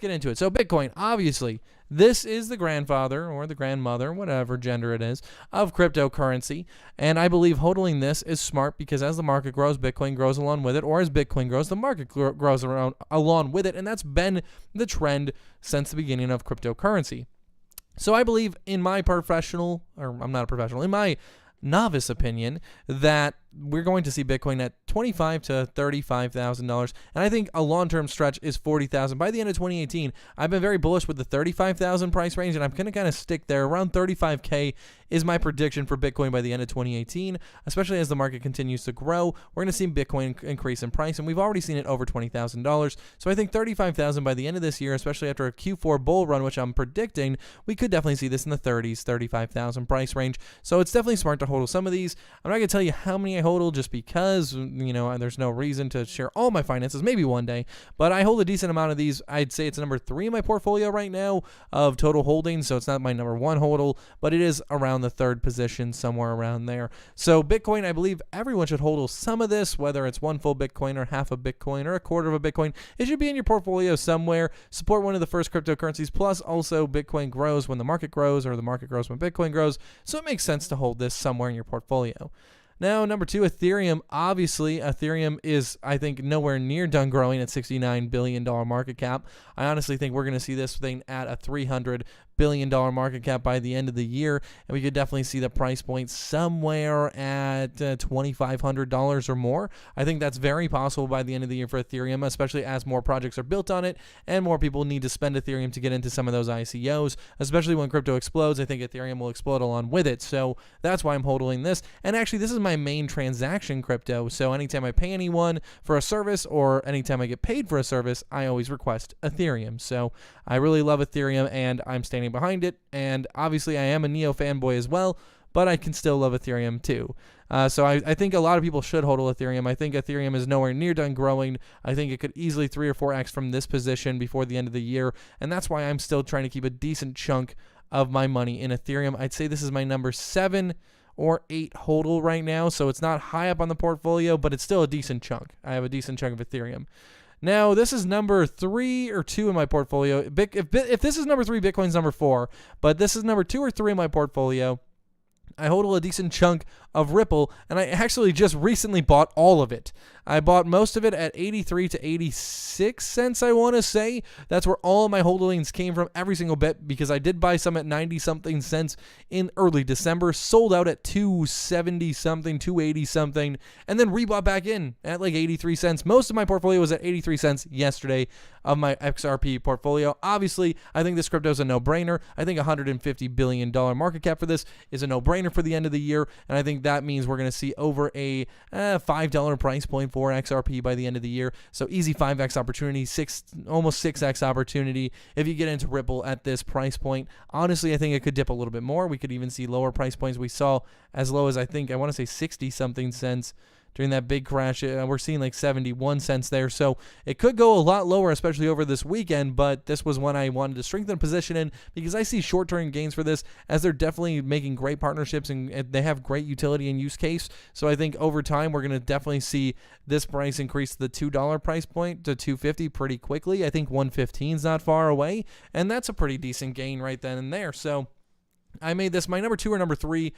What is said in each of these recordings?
get into it. So Bitcoin, obviously, this is the grandfather or the grandmother, whatever gender it is, of cryptocurrency. And I believe hodling this is smart because as the market grows, Bitcoin grows along with it, or as Bitcoin grows, the market grows along with it. And that's been the trend since the beginning of cryptocurrency. So I believe in my in my novice opinion, that we're going to see Bitcoin at $25,000 to $35,000, and I think a long-term stretch is $40,000 by the end of 2018. I've been very bullish with the $35,000 price range, and I'm going to kind of stick there. Around $35K is my prediction for Bitcoin by the end of 2018, especially as the market continues to grow. We're going to see Bitcoin increase in price, and we've already seen it over $20,000. So I think $35,000 by the end of this year, especially after a Q4 bull run, which I'm predicting, we could definitely see this in the 30s, $35,000 price range. So it's definitely smart to hodl some of these. I'm not going to tell you how many I hodl just because, there's no reason to share all my finances, maybe one day, but I hold a decent amount of these. I'd say it's number 3 in my portfolio right now of total holdings, so it's not my number 1 hodl, but it is around the 3rd position, somewhere around there. So Bitcoin, I believe everyone should hodl some of this, whether it's 1 full Bitcoin or half a Bitcoin or a quarter of a Bitcoin. It should be in your portfolio somewhere. Support one of the first cryptocurrencies, plus also Bitcoin grows when the market grows, or the market grows when Bitcoin grows, so it makes sense to hold this somewhere in your portfolio. Now, number 2, Ethereum. Obviously, Ethereum is, I think, nowhere near done growing at $69 billion market cap. I honestly think we're going to see this thing at a $300 billion market cap by the end of the year, and we could definitely see the price point somewhere at $2,500 or more. I think that's very possible by the end of the year for Ethereum, especially as more projects are built on it and more people need to spend Ethereum to get into some of those ICOs, especially when crypto explodes. I think Ethereum will explode along with it, so that's why I'm hodling this. And actually, this is my main transaction crypto, so anytime I pay anyone for a service or anytime I get paid for a service, I always request Ethereum. So I really love Ethereum, and I'm standing behind it, and obviously I am a Neo fanboy as well, but I can still love Ethereum too. So I think a lot of people should hodl Ethereum. I think Ethereum is nowhere near done growing. I think it could easily 3 or 4x from this position before the end of the year, and that's why I'm still trying to keep a decent chunk of my money in Ethereum. I'd say this is my number 7 or 8 hodl right now, so it's not high up on the portfolio, but it's still a decent chunk. I have a decent chunk of Ethereum. Now, this is number 3 or 2 in my portfolio. If this is number 3, Bitcoin's number 4, but this is number 2 or 3 in my portfolio. I hodl a decent chunk of Ripple, and I actually just recently bought all of it. I bought most of it at 83 to 86 cents, I want to say. That's where all of my holdings came from, every single bit, because I did buy some at 90-something cents in early December, sold out at 270-something, 280-something, and then rebought back in at like 83 cents. Most of my portfolio was at 83 cents yesterday of my XRP portfolio. Obviously, I think this crypto is a no-brainer. I think $150 billion market cap for this is a no-brainer for the end of the year, and I think that means we're going to see over a $5 price point for XRP by the end of the year. So easy 5x opportunity, almost 6x opportunity if you get into Ripple at this price point. Honestly, I think it could dip a little bit more. We could even see lower price points. We saw as low as, I want to say 60-something cents during that big crash. We're seeing like 71 cents there. So it could go a lot lower, especially over this weekend, but this was one I wanted to strengthen position in because I see short-term gains for this, as they're definitely making great partnerships and they have great utility and use case. So I think over time, we're going to definitely see this price increase to the $2 price point to $2.50 pretty quickly. I think $1.15 is not far away, and that's a pretty decent gain right then and there. So I made this my number 2 or number 3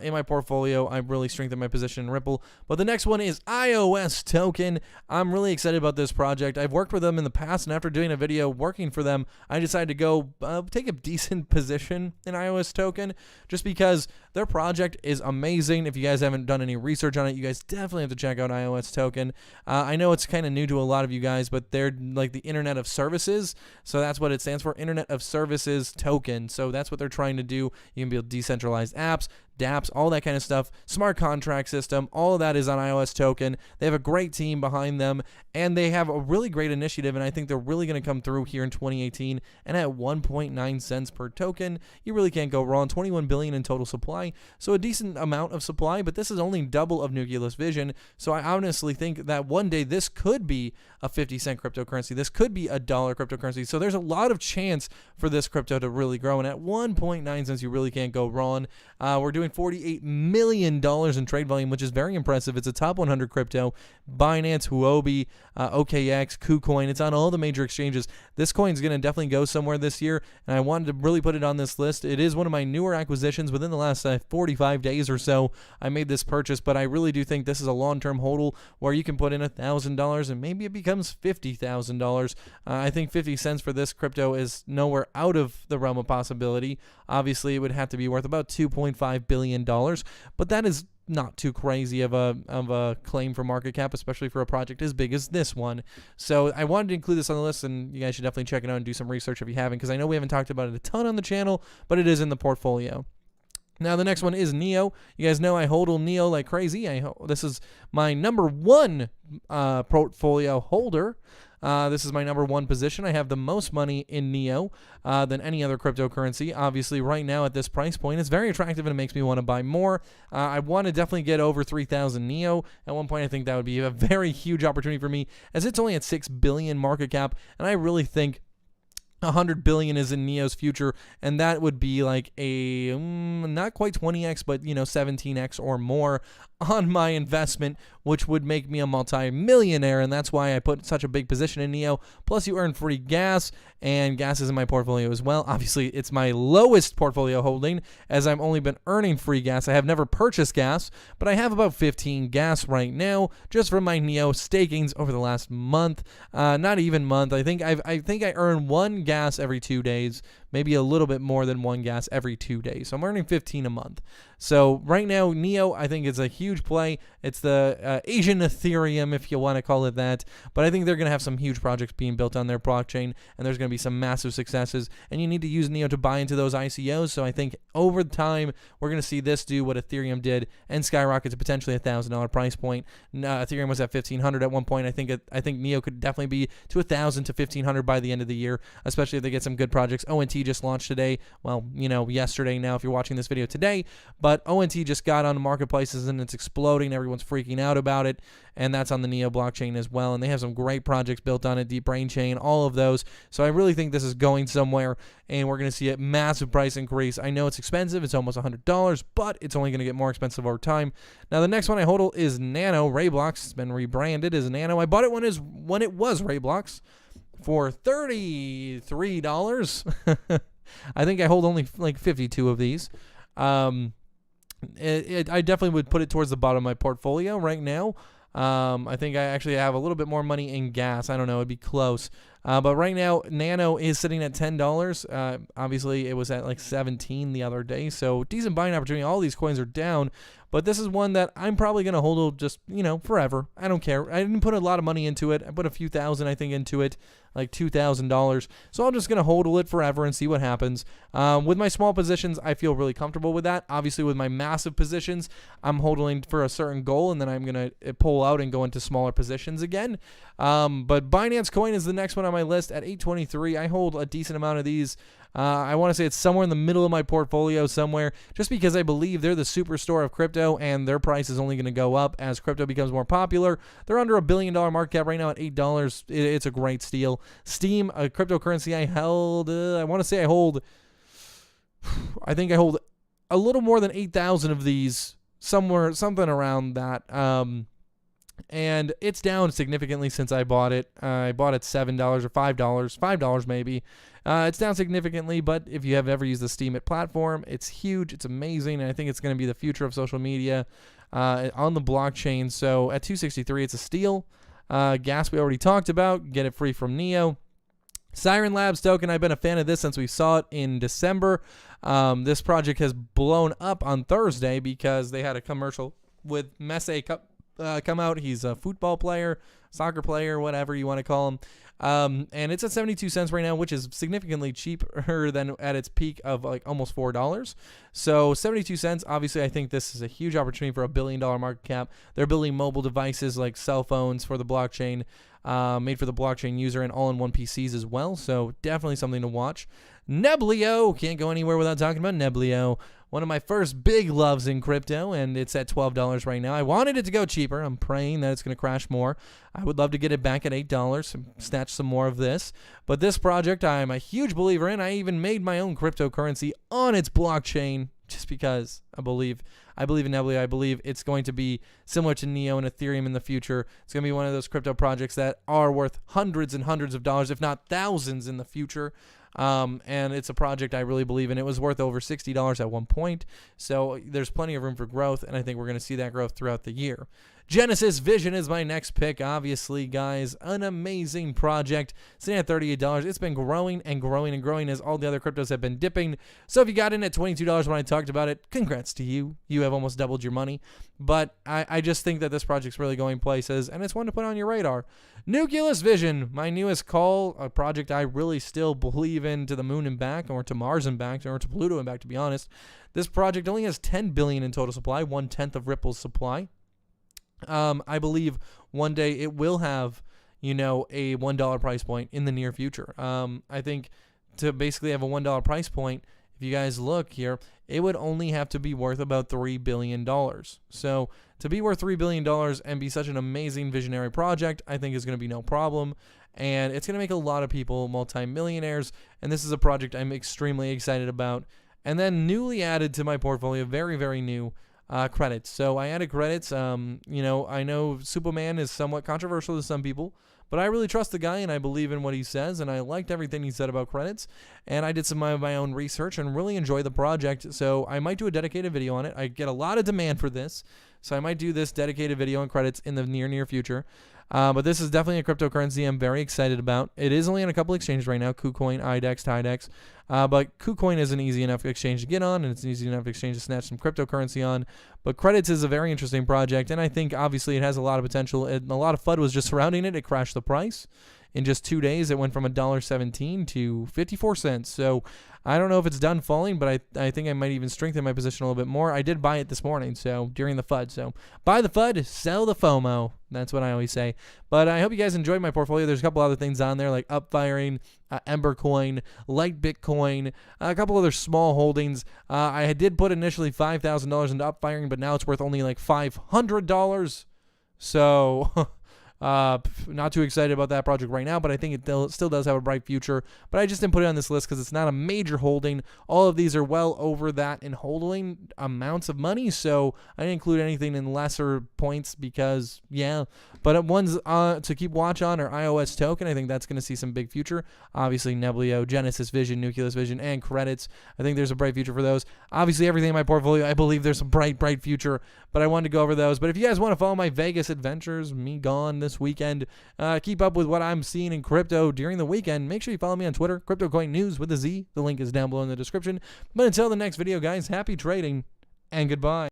in my portfolio. I really strengthened my position in Ripple. But the next one is iOS Token. I'm really excited about this project. I've worked with them in the past, and after doing a video working for them, I decided to go take a decent position in iOS Token just because their project is amazing. If you guys haven't done any research on it, you guys definitely have to check out iOS Token. I know it's kind of new to a lot of you guys, but they're like the Internet of Services. So that's what it stands for, Internet of Services Token. So that's what they're trying to do. You can build decentralized apps, dApps, all that kind of stuff, smart contract system, all of that is on iOS Token. They have a great team behind them, and they have a really great initiative, and I think they're really going to come through here in 2018, and at 1.9 cents per token, you really can't go wrong. 21 billion in total supply, so a decent amount of supply, but this is only double of Nucleus Vision, so I honestly think that one day this could be a 50-cent cryptocurrency. This could be a dollar cryptocurrency, so there's a lot of chance for this crypto to really grow, and at 1.9 cents, you really can't go wrong. We're doing $6.48 million in trade volume, which is very impressive. It's a top 100 crypto. Binance, Huobi, OKX, KuCoin. It's on all the major exchanges. This coin's going to definitely go somewhere this year, and I wanted to really put it on this list. It is one of my newer acquisitions within the last 45 days or so. I made this purchase, but I really do think this is a long-term hodl where you can put in $1,000 and maybe it becomes $50,000. I think 50 cents for this crypto is nowhere out of the realm of possibility. Obviously, it would have to be worth about $2.5 billion, but that is not too crazy of a claim for market cap, especially for a project as big as this one. So I wanted to include this on the list, and you guys should definitely check it out and do some research if you haven't, because I know we haven't talked about it a ton on the channel, but it is in the portfolio. Now, the next one is NEO. You guys know I hodl NEO like crazy. This is my number one portfolio holder. This is my number one position. I have the most money in NEO than any other cryptocurrency. Obviously, right now at this price point, it's very attractive and it makes me want to buy more. I want to definitely get over 3,000 NEO. At one point, I think that would be a very huge opportunity for me, as it's only at 6 billion market cap, and I really think 100 billion is in NEO's future, and that would be like a not quite 20x, but 17x or more on my investment, which would make me a multi-millionaire, and that's why I put such a big position in NEO. Plus, you earn free gas, and gas is in my portfolio as well. Obviously, it's my lowest portfolio holding, as I've only been earning free gas. I have never purchased gas, but I have about 15 gas right now, just from my NEO stakings over the last month. Not even month. I think I earn one gas every 2 days, maybe a little bit more than one gas every 2 days. So I'm earning 15 a month. So right now, NEO, I think it's a huge play. It's the Asian Ethereum, if you want to call it that. But I think they're going to have some huge projects being built on their blockchain, and there's going to be some massive successes. And you need to use NEO to buy into those ICOs. So I think over time, we're going to see this do what Ethereum did and skyrocket to potentially $1,000 price point. Ethereum was at $1,500 at one point. I think NEO could definitely be to $1,000 to $1,500 by the end of the year, especially if they get some good projects. ONT just launched today. Well, yesterday now if you're watching this video today. But ONT just got on the marketplaces and it's exploding. Everyone's freaking out about it. And that's on the NEO blockchain as well. And they have some great projects built on it, Deep Brain Chain, all of those. So I really think this is going somewhere, and we're going to see a massive price increase. I know it's expensive. It's almost $100, but it's only going to get more expensive over time. Now, the next one I hodl is Nano. Rayblox. It's been rebranded as Nano. I bought it when it was Rayblox for $33. I think I hold only like 52 of these. I definitely would put it towards the bottom of my portfolio right now. I think I actually have a little bit more money in gas. I don't know. It'd be close. But right now, Nano is sitting at $10. Obviously, it was at like 17 the other day. So decent buying opportunity. All these coins are down. But this is one that I'm probably going to hold just, forever. I don't care. I didn't put a lot of money into it. I put a few thousand, I think, into it, like $2,000. So I'm just going to hodl it forever and see what happens. With my small positions, I feel really comfortable with that. Obviously, with my massive positions, I'm hodling for a certain goal, and then I'm going to pull out and go into smaller positions again. But Binance Coin is the next one on my list at 823. I hold a decent amount of these. I want to say it's somewhere in the middle of my portfolio somewhere, just because I believe they're the superstore of crypto, and their price is only going to go up as crypto becomes more popular. They're under $1 billion market cap right now at $8. It's a great steal. Steam, a cryptocurrency I held, I think I hold a little more than 8,000 of these, something around that. And it's down significantly since I bought it. I bought it $7 or $5 maybe. It's down significantly, but if you have ever used the Steemit platform, it's huge. It's amazing, and I think it's going to be the future of social media on the blockchain. So at 263, it's a steal. Gas we already talked about. Get it free from NEO. Siren Labs token, I've been a fan of this since we saw it in December. This project has blown up on Thursday because they had a commercial with Messi come out. He's a football player, soccer player, whatever you want to call him. And it's at 72 cents right now, which is significantly cheaper than at its peak of like almost $4. So 72 cents, obviously I think this is a huge opportunity for $1 billion market cap. They're building mobile devices like cell phones for the blockchain, made for the blockchain user, and all-in-one PCs as well. So definitely something to watch. Neblio, can't go anywhere without talking about Neblio. One of my first big loves in crypto, and it's at $12 right now. I wanted it to go cheaper. I'm praying that it's going to crash more. I would love to get it back at $8 and snatch some more of this. But this project I'm a huge believer in. I even made my own cryptocurrency on its blockchain just because I believe in Nebula. I believe it's going to be similar to Neo and Ethereum in the future. It's going to be one of those crypto projects that are worth hundreds and hundreds of dollars, if not thousands in the future. And it's a project I really believe in. It was worth over $60 at one point. So there's plenty of room for growth, and I think we're going to see that growth throughout the year. Genesis Vision is my next pick. Obviously, guys, an amazing project. Sitting at $38. It's been growing and growing and growing as all the other cryptos have been dipping. So if you got in at $22 when I talked about it, congrats to you. You have almost doubled your money. But I just think that this project's really going places, and it's one to put on your radar. Nucleus Vision, my newest call, a project I really still believe in to the moon and back, or to Mars and back, or to Pluto and back, to be honest. This project only has 10 billion in total supply, 1/10 of Ripple's supply. I believe one day it will have, a $1 price point in the near future. I think to basically have a $1 price point, if you guys look here, it would only have to be worth about $3 billion. So to be worth $3 billion and be such an amazing visionary project, I think is going to be no problem. And it's going to make a lot of people multimillionaires. And this is a project I'm extremely excited about. And then newly added to my portfolio, very, very new, credits. So I added credits. I know Superman is somewhat controversial to some people, but I really trust the guy and I believe in what he says, and I liked everything he said about credits, and I did some of my own research and really enjoy the project. So I might do a dedicated video on it. I get a lot of demand for this, so I might do this dedicated video on credits in the near future. But this is definitely a cryptocurrency I'm very excited about. It is only on a couple exchanges right now, KuCoin, IDEX, TIDEX. But KuCoin is an easy enough exchange to get on, and it's an easy enough exchange to snatch some cryptocurrency on. But Credits is a very interesting project, and I think obviously it has a lot of potential. And a lot of FUD was just surrounding it. It crashed the price. In just 2 days, it went from $1.17 to 54 cents. So I don't know if it's done falling, but I think I might even strengthen my position a little bit more. I did buy it this morning, so during the FUD. So buy the FUD, sell the FOMO. That's what I always say. But I hope you guys enjoyed my portfolio. There's a couple other things on there like Upfiring, Embercoin, Light Bitcoin, a couple other small holdings. I did put initially $5,000 into Upfiring, but now it's worth only like $500. So not too excited about that project right now, but I think it still does have a bright future. But I just didn't put it on this list because it's not a major holding. All of these are well over that in holding amounts of money, so I didn't include anything in lesser points because, yeah. But ones to keep watch on are iOS Token. I think that's going to see some big future. Obviously, Neblio, Genesis Vision, Nucleus Vision, and Credits. I think there's a bright future for those. Obviously, everything in my portfolio, I believe there's a bright future, but I wanted to go over those. But if you guys want to follow my Vegas adventures, me gone this weekend, keep up with what I'm seeing in crypto during the weekend, make sure you follow me on Twitter, CryptoCoin News with a Z. The link is down below in the description. But until the next video, guys, happy trading and goodbye.